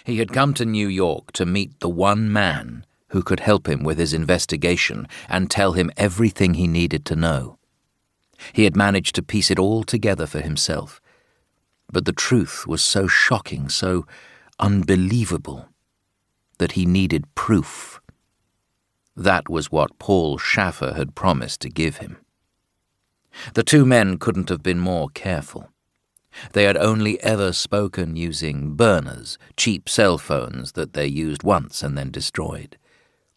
He had come to New York to meet the one man who could help him with his investigation and tell him everything he needed to know. He had managed to piece it all together for himself, but the truth was so shocking, so unbelievable, that he needed proof. That was what Paul Schaffer had promised to give him. The two men couldn't have been more careful. They had only ever spoken using burners, cheap cell phones that they used once and then destroyed.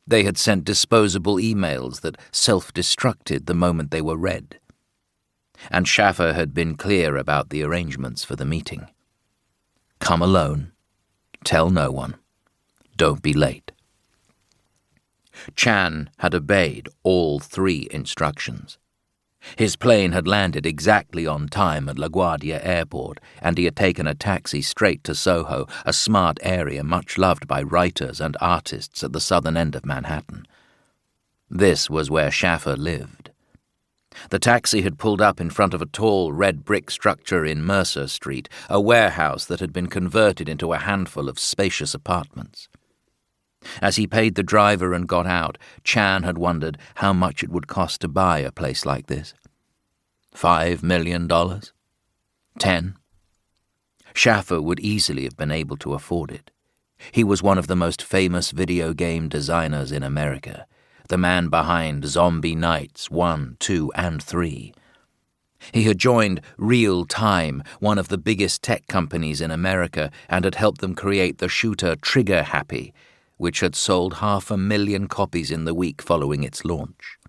They had sent disposable emails that self-destructed the moment they were read. And Schaffer had been clear about the arrangements for the meeting. Come alone. Tell no one. Don't be late. Chan had obeyed all 3 instructions. His plane had landed exactly on time at LaGuardia Airport, and he had taken a taxi straight to Soho, a smart area much loved by writers and artists at the southern end of Manhattan. This was where Schaffer lived. The taxi had pulled up in front of a tall red brick structure in Mercer Street, a warehouse that had been converted into a handful of spacious apartments. As he paid the driver and got out, Chan had wondered how much it would cost to buy a place like this. $5 million? 10? Schaffer would easily have been able to afford it. He was one of the most famous video game designers in America, the man behind Zombie Nights 1, 2, and 3. He had joined Real Time, one of the biggest tech companies in America, and had helped them create the shooter Trigger Happy, which had sold 500,000 copies in the week following its launch.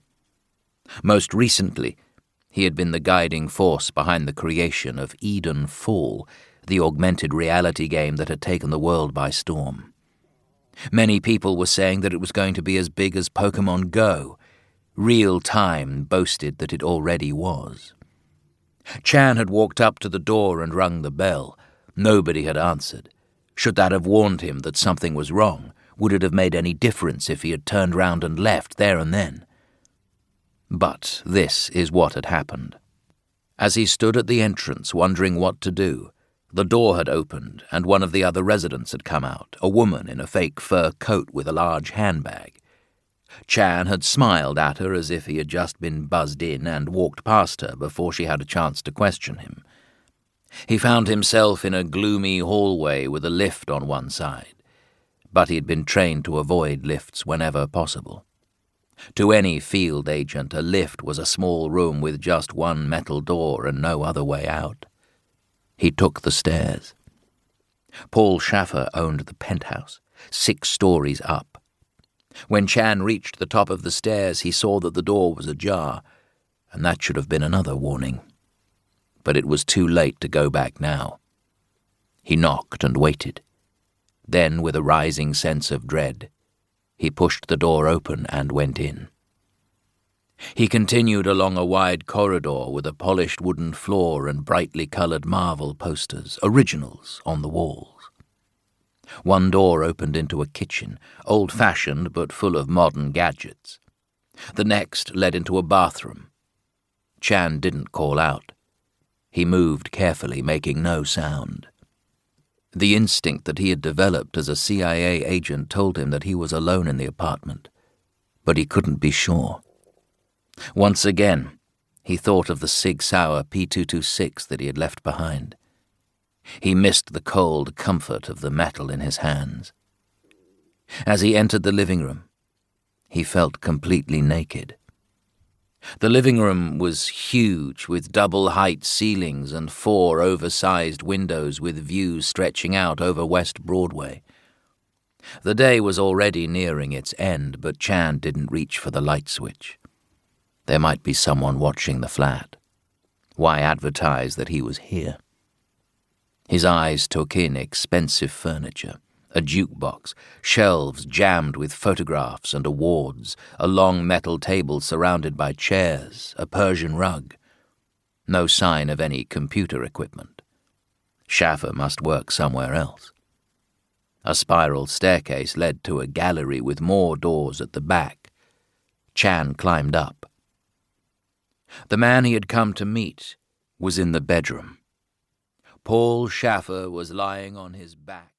Most recently, he had been the guiding force behind the creation of Eden Fall, the augmented reality game that had taken the world by storm. Many people were saying that it was going to be as big as Pokemon Go. Real Time boasted that it already was. Chan had walked up to the door and rung the bell. Nobody had answered. Should that have warned him that something was wrong? Would it have made any difference if he had turned round and left there and then? But this is what had happened. As he stood at the entrance wondering what to do, the door had opened and one of the other residents had come out, a woman in a fake fur coat with a large handbag. Chan had smiled at her as if he had just been buzzed in and walked past her before she had a chance to question him. He found himself in a gloomy hallway with a lift on one side, but he had been trained to avoid lifts whenever possible. To any field agent, a lift was a small room with just one metal door and no other way out. He took the stairs. Paul Schaffer owned the penthouse, 6 stories up. When Chan reached the top of the stairs, he saw that the door was ajar, and that should have been another warning. But it was too late to go back now. He knocked and waited. Then, with a rising sense of dread, he pushed the door open and went in. He continued along a wide corridor with a polished wooden floor and brightly coloured marble posters, originals, on the walls. One door opened into a kitchen, old-fashioned but full of modern gadgets. The next led into a bathroom. Chan didn't call out. He moved carefully, making no sound. The instinct that he had developed as a CIA agent told him that he was alone in the apartment, but he couldn't be sure. Once again, he thought of the Sig Sauer P226 that he had left behind. He missed the cold comfort of the metal in his hands. As he entered the living room, he felt completely naked. The living room was huge, with double-height ceilings and 4 oversized windows with views stretching out over West Broadway. The day was already nearing its end, but Chan didn't reach for the light switch. There might be someone watching the flat. Why advertise that he was here? His eyes took in expensive furniture, a jukebox, shelves jammed with photographs and awards, a long metal table surrounded by chairs, a Persian rug. No sign of any computer equipment. Schaffer must work somewhere else. A spiral staircase led to a gallery with more doors at the back. Chan climbed up. The man he had come to meet was in the bedroom. Paul Schaffer was lying on his back.